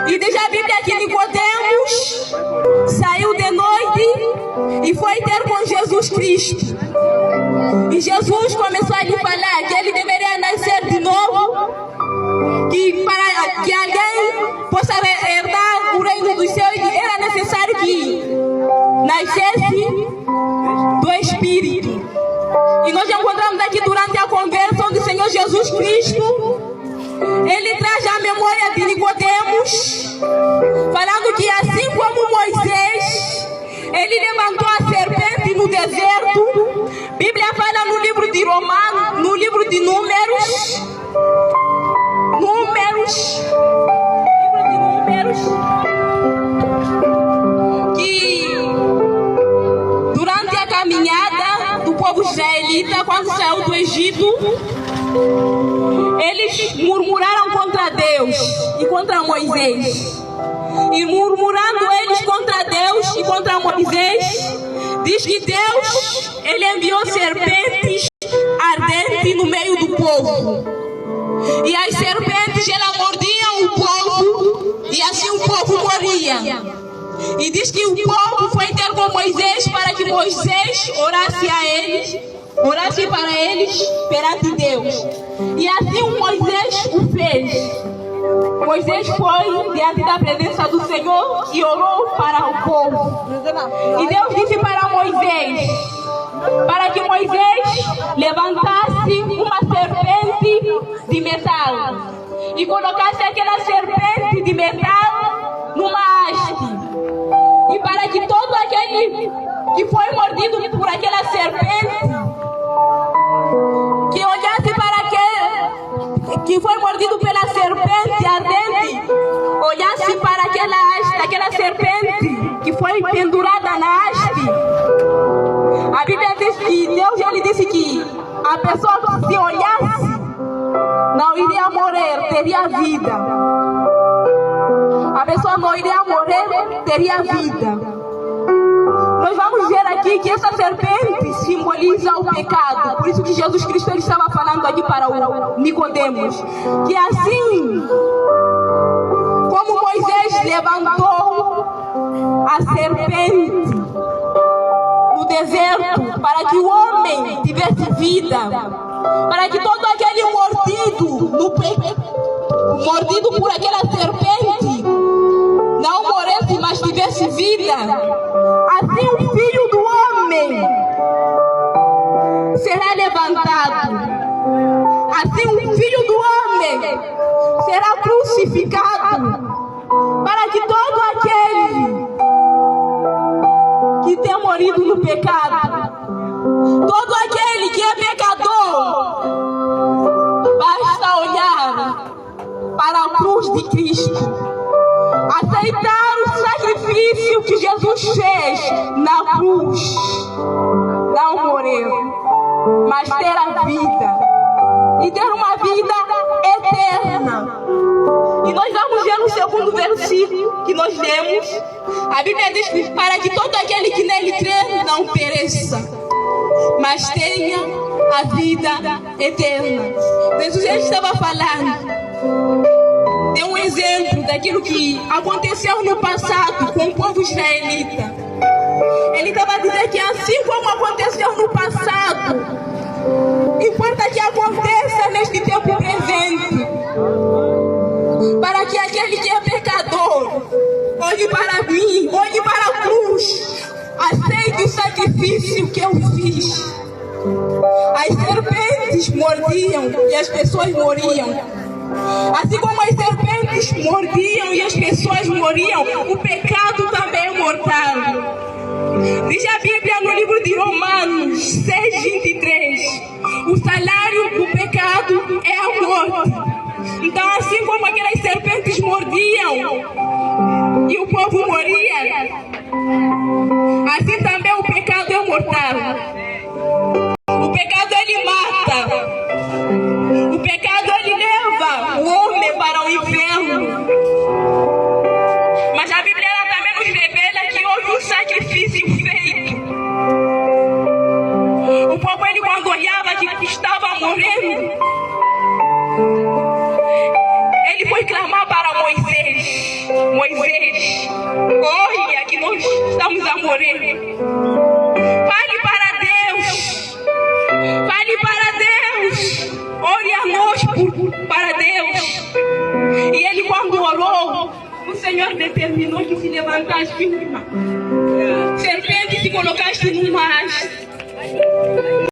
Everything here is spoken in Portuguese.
E diz a Bíblia que Nicodemos saiu de noite e foi ter com Jesus Cristo. E Jesus começou a lhe falar que ele deveria nascer de novo, que para que alguém possa herdar o reino dos céus era necessário que nascesse do Espírito. E nós encontramos aqui durante a conversa onde o Senhor Jesus Cristo, ele traz a memória de Nicodemos, falando que assim como Moisés, ele levantou a serpente no deserto. A Bíblia fala no livro de Romanos, no livro de Números, que durante a caminhada do povo israelita, quando saiu do Egito, eles murmuraram contra Deus e contra Moisés. E murmurando eles contra Deus e contra Moisés, diz que Deus, ele enviou serpentes ardentes no meio do povo. E as serpentes, elas mordiam o povo e assim o povo morria. E diz que o povo foi ter com Moisés para que Moisés orasse a eles, orasse para eles perante Deus. E assim o Moisés o fez. Moisés foi diante da presença do Senhor e orou para o povo. E Deus disse para Moisés, para que Moisés levantasse uma serpente de metal e colocasse aquela serpente de metal numa haste. E para que todo aquele que foi mordido por aquela serpente, que olhasse para aquele que foi mordido pela serpente ardente, olhasse para aquela haste, aquela serpente que foi pendurada na haste. A Bíblia diz que Deus já lhe disse que a pessoa que se olhasse não iria morrer, teria vida. A pessoa não iria morrer, teria vida. Nós vamos ver aqui que essa serpente simboliza o pecado. Por isso que Jesus Cristo, ele estava falando aqui para o Nicodemos, que assim como Moisés levantou a serpente no deserto para que o homem tivesse vida, para que todo aquele mordido por aquela serpente não morresse, mas tivesse vida, assim o Filho do Homem será levantado. Assim o Filho do Homem será crucificado, para que todo aquele que tem morrido no pecado, todo aquele que é pecador, basta olhar para a cruz de Cristo, aceitar o sacrifício que Jesus fez na cruz, não morrer, mas ter a vida, e ter uma vida eterna. E nós vamos ver no segundo versículo que nós lemos, a Bíblia diz que para que todo aquele que nele crê não pereça, mas tenha a vida eterna. Jesus já estava falando. Deu um exemplo daquilo que aconteceu no passado com o povo israelita. Ele estava dizendo que assim como aconteceu no passado, importa que aconteça neste tempo presente, para que aquele que é pecador olhe para mim, olhe para a cruz, aceite o sacrifício que eu fiz. As serpentes mordiam e as pessoas moriam. Assim como as serpentes mordiam e as pessoas moriam, o pecado também é mortal. Diz a Bíblia no livro de Romanos 6:23, o salário do pecado é a morte. Então, assim como aquelas serpentes mordiam e o povo moria, assim também o pecado é mortal. O pecado, ele mata. O pecado, ele leva o homem para o inferno. Mas a Bíblia, ela também nos revela que houve um sacrifício feito. O povo, ele quando olhava que estava morrendo, ele foi clamar para Moisés. Moisés, olha que nós estamos a morrer. Fale para Deus. Fale para Deus. Ore a nós para Deus. E ele, quando orou, o Senhor determinou que se levantasse firme. Serpente se colocasse numa haste.